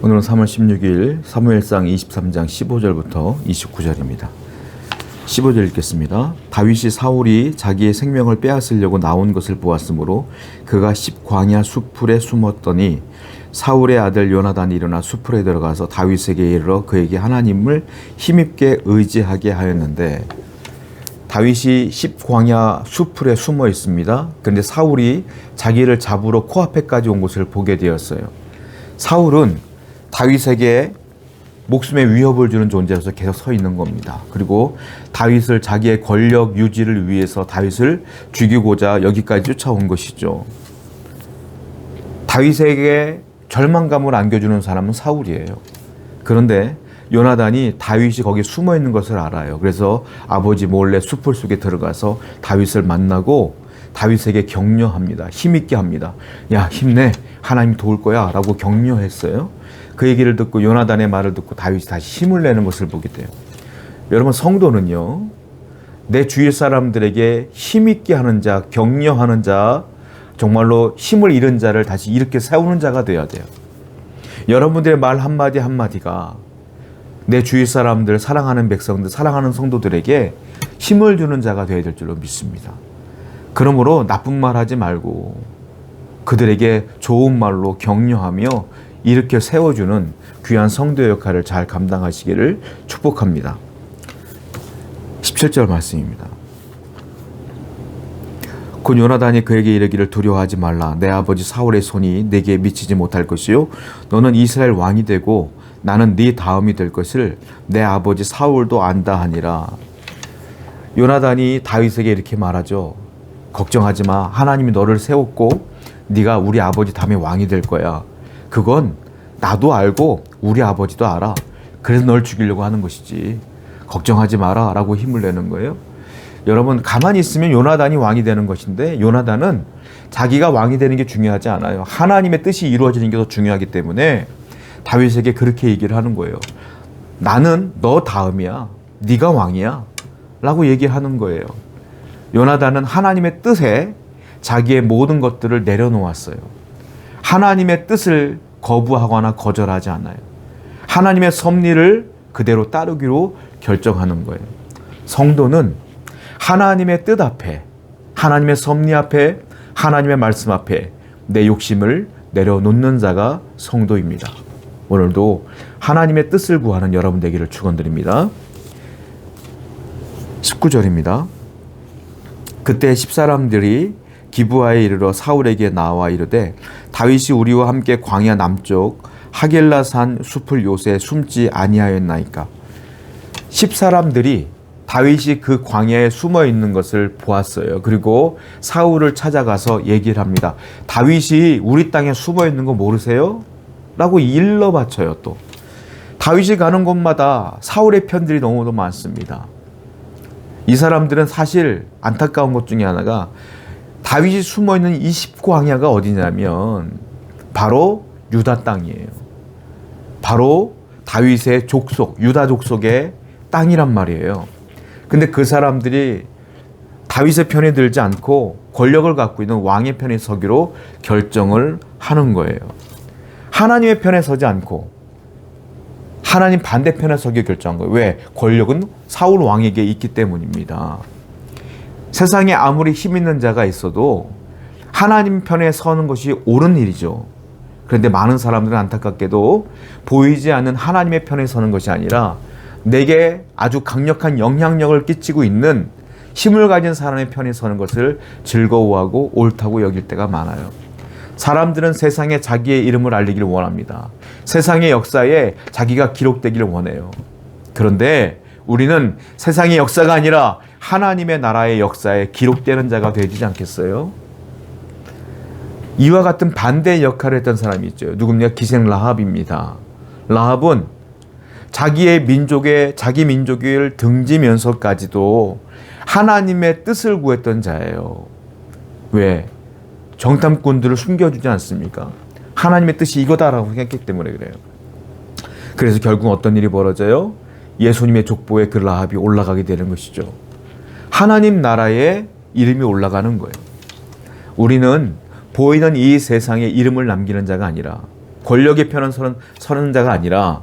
오늘은 3월 16일 사무엘상 23장 15절부터 29절입니다. 15절 읽겠습니다. 다윗이 사울이 자기의 생명을 빼앗으려고 나온 것을 보았으므로 그가 십광야 수풀에 숨었더니 사울의 아들 요나단이 일어나 수풀에 들어가서 다윗에게 이르러 그에게 하나님을 힘입게 의지하게 하였는데, 다윗이 십광야 수풀에 숨어 있습니다. 그런데 사울이 자기를 잡으러 코앞에까지 온 것을 보게 되었어요. 사울은 다윗에게 목숨에 위협을 주는 존재로서 계속 서 있는 겁니다. 그리고 다윗을 자기의 권력 유지를 위해서 다윗을 죽이고자 여기까지 쫓아온 것이죠. 다윗에게 절망감을 안겨주는 사람은 사울이에요. 그런데 요나단이 다윗이 거기 숨어 있는 것을 알아요. 그래서 아버지 몰래 숲을 속에 들어가서 다윗을 만나고 다윗에게 격려합니다. 힘있게 합니다. 야, 힘내. 하나님이 도울 거야. 라고 격려했어요. 그 얘기를 듣고 요나단의 말을 듣고 다윗이 다시 힘을 내는 것을 보게 돼요. 여러분, 성도는요, 내 주위 사람들에게 힘있게 하는 자, 격려하는 자, 정말로 힘을 잃은 자를 다시 이렇게 세우는 자가 되어야 돼요. 여러분들의 말 한마디 한마디가 내 주위 사람들, 사랑하는 백성들, 사랑하는 성도들에게 힘을 주는 자가 되어야 될 줄로 믿습니다. 그러므로 나쁜 말 하지 말고 그들에게 좋은 말로 격려하며 이렇게 세워주는 귀한 성도의 역할을 잘 감당하시기를 축복합니다. 17절 말씀입니다. 곧 요나단이 그에게 이르기를 두려워하지 말라. 내 아버지 사울의 손이 내게 미치지 못할 것이요 너는 이스라엘 왕이 되고 나는 네 다음이 될 것을 내 아버지 사울도 안다 하니라. 요나단이 다윗에게 이렇게 말하죠. 걱정하지 마. 하나님이 너를 세웠고 네가 우리 아버지 다음에 왕이 될 거야. 그건 나도 알고 우리 아버지도 알아. 그래서 널 죽이려고 하는 것이지. 걱정하지 마라 라고 힘을 내는 거예요. 여러분, 가만히 있으면 요나단이 왕이 되는 것인데 요나단은 자기가 왕이 되는 게 중요하지 않아요. 하나님의 뜻이 이루어지는 게 더 중요하기 때문에 다윗에게 그렇게 얘기를 하는 거예요. 나는 너 다음이야. 네가 왕이야. 라고 얘기하는 거예요. 요나단은 하나님의 뜻에 자기의 모든 것들을 내려놓았어요. 하나님의 뜻을 거부하거나 거절하지 않아요. 하나님의 섭리를 그대로 따르기로 결정하는 거예요. 성도는 하나님의 뜻 앞에, 하나님의 섭리 앞에, 하나님의 말씀 앞에 내 욕심을 내려놓는 자가 성도입니다. 오늘도 하나님의 뜻을 구하는 여러분 되기를 축원드립니다. 19절입니다. 그때 10사람들이 기브아에 이르러 사울에게 나와 이르되 다윗이 우리와 함께 광야 남쪽 하겔라산 숲을 요새 숨지 아니하였나이까. 10사람들이 다윗이 그 광야에 숨어 있는 것을 보았어요. 그리고 사울을 찾아가서 얘기를 합니다. 다윗이 우리 땅에 숨어 있는 거 모르세요? 라고 일러 바쳐요. 또 다윗이 가는 곳마다 사울의 편들이 너무도 많습니다. 이 사람들은 사실 안타까운 것 중에 하나가 다윗이 숨어있는 이 십광야가 어디냐면 바로 유다 땅이에요. 바로 다윗의 족속, 유다 족속의 땅이란 말이에요. 근데 그 사람들이 다윗의 편에 들지 않고 권력을 갖고 있는 왕의 편에 서기로 결정을 하는 거예요. 하나님의 편에 서지 않고 하나님 반대편에 서기 결정한 거예요. 왜? 권력은 사울 왕에게 있기 때문입니다. 세상에 아무리 힘 있는 자가 있어도 하나님 편에 서는 것이 옳은 일이죠. 그런데 많은 사람들은 안타깝게도 보이지 않는 하나님의 편에 서는 것이 아니라 내게 아주 강력한 영향력을 끼치고 있는 힘을 가진 사람의 편에 서는 것을 즐거워하고 옳다고 여길 때가 많아요. 사람들은 세상에 자기의 이름을 알리기를 원합니다. 세상의 역사에 자기가 기록되기를 원해요. 그런데 우리는 세상의 역사가 아니라 하나님의 나라의 역사에 기록되는 자가 되지 않겠어요? 이와 같은 반대의 역할을 했던 사람이 있죠. 누굽니까? 기생 라합입니다. 라합은 자기 민족을 등지면서까지도 하나님의 뜻을 구했던 자예요. 왜? 정탐꾼들을 숨겨주지 않습니까? 하나님의 뜻이 이거다라고 생각했기 때문에 그래요. 그래서 결국 어떤 일이 벌어져요? 예수님의 족보에 그 라합이 올라가게 되는 것이죠. 하나님 나라에 이름이 올라가는 거예요. 우리는 보이는 이 세상에 이름을 남기는 자가 아니라 권력의 편은 서는 자가 아니라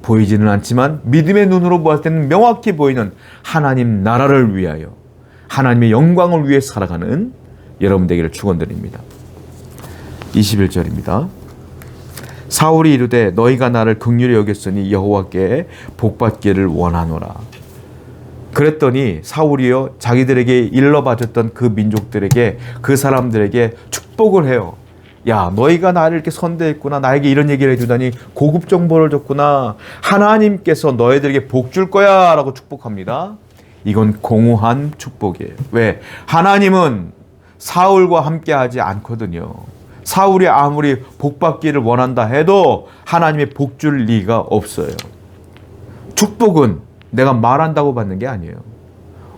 보이지는 않지만 믿음의 눈으로 보았을 때는 명확히 보이는 하나님 나라를 위하여 하나님의 영광을 위해 살아가는 여러분 되기를 축원드립니다. 21절입니다. 사울이 이르되 너희가 나를 긍휼히 여겼으니 여호와께 복받기를 원하노라. 그랬더니 사울이요 자기들에게 일러바쳤던 그 민족들에게 그 사람들에게 축복을 해요. 야 너희가 나를 이렇게 선대했구나. 나에게 이런 얘기를 해주다니 고급 정보를 줬구나. 하나님께서 너희들에게 복 줄 거야 라고 축복합니다. 이건 공허한 축복이에요. 왜? 하나님은 사울과 함께 하지 않거든요. 사울이 아무리 복받기를 원한다 해도 하나님의 복 줄 리가 없어요. 축복은 내가 말한다고 받는 게 아니에요.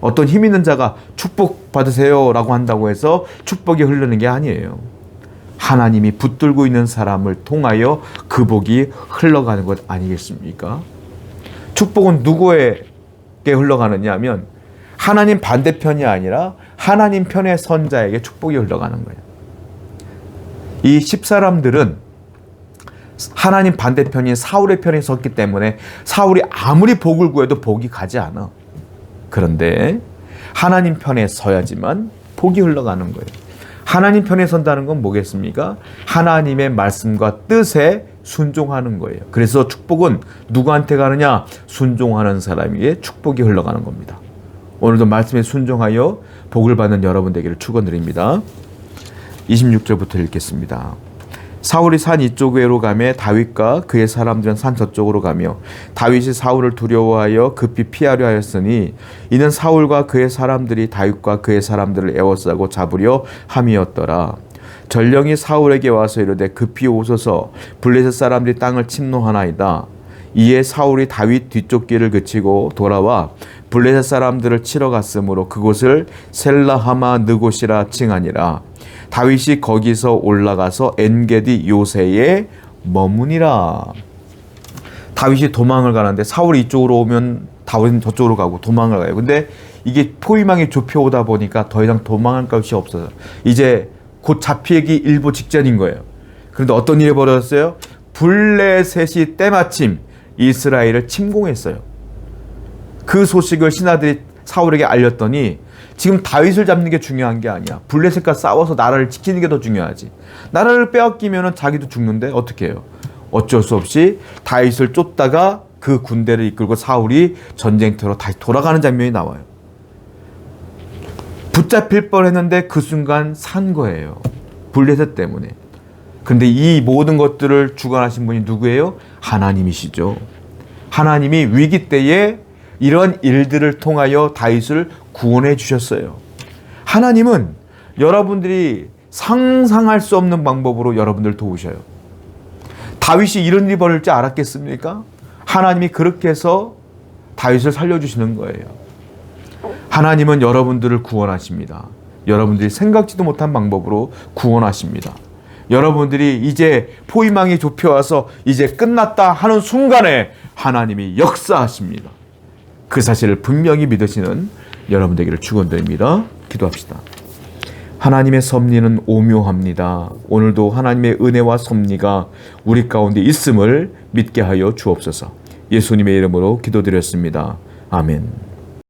어떤 힘 있는 자가 축복 받으세요 라고 한다고 해서 축복이 흐르는 게 아니에요. 하나님이 붙들고 있는 사람을 통하여 그 복이 흘러가는 것 아니겠습니까? 축복은 누구에게 흘러가느냐 하면 하나님 반대편이 아니라 하나님 편의 선자에게 축복이 흘러가는 거예요. 이 10사람들은 하나님 반대편인 사울의 편에 섰기 때문에 사울이 아무리 복을 구해도 복이 가지 않아. 그런데 하나님 편에 서야지만 복이 흘러가는 거예요. 하나님 편에 선다는 건 뭐겠습니까? 하나님의 말씀과 뜻에 순종하는 거예요. 그래서 축복은 누구한테 가느냐? 순종하는 사람에게 축복이 흘러가는 겁니다. 오늘도 말씀에 순종하여 복을 받는 여러분 되기를 축원드립니다. 26절부터 읽겠습니다. 사울이 산 이쪽으로 가며 다윗과 그의 사람들은 산 저쪽으로 가며 다윗이 사울을 두려워하여 급히 피하려 하였으니 이는 사울과 그의 사람들이 다윗과 그의 사람들을 에워싸고 잡으려 함이었더라. 전령이 사울에게 와서 이르되 급히 오소서 블레셋 사람들이 땅을 침노하나이다. 이에 사울이 다윗 뒤쪽 길을 그치고 돌아와 블레셋 사람들을 치러 갔으므로 그곳을 셀라하마 느곳이라 칭하니라. 다윗이 거기서 올라가서 엔게디 요새에 머무니라. 다윗이 도망을 가는데 사울이 이쪽으로 오면 다윗은 저쪽으로 가고 도망을 가요. 근데 이게 포위망이 좁혀오다 보니까 더 이상 도망할 것이 없어요. 이제 곧 잡히기 일보 직전인 거예요. 그런데 어떤 일이 벌어졌어요? 블레셋이 때마침 이스라엘을 침공했어요. 그 소식을 신하들이 사울에게 알렸더니 지금 다윗을 잡는 게 중요한 게 아니야. 블레셋과 싸워서 나라를 지키는 게 더 중요하지. 나라를 빼앗기면 자기도 죽는데 어떻게 해요? 어쩔 수 없이 다윗을 쫓다가 그 군대를 이끌고 사울이 전쟁터로 다시 돌아가는 장면이 나와요. 붙잡힐 뻔했는데 그 순간 산 거예요. 블레셋 때문에. 근데 이 모든 것들을 주관하신 분이 누구예요? 하나님이시죠. 하나님이 위기 때에 이런 일들을 통하여 다윗을 구원해 주셨어요. 하나님은 여러분들이 상상할 수 없는 방법으로 여러분들을 도우셔요. 다윗이 이런 일이 벌어질 줄 알았겠습니까? 하나님이 그렇게 해서 다윗을 살려주시는 거예요. 하나님은 여러분들을 구원하십니다. 여러분들이 생각지도 못한 방법으로 구원하십니다. 여러분들이 이제 포위망이 좁혀와서 이제 끝났다 하는 순간에 하나님이 역사하십니다. 그 사실을 분명히 믿으시는 여러분 되기를 축원드립니다. 기도합시다. 하나님의 섭리는 오묘합니다. 오늘도 하나님의 은혜와 섭리가 우리 가운데 있음을 믿게 하여 주옵소서. 예수님의 이름으로 기도드렸습니다. 아멘.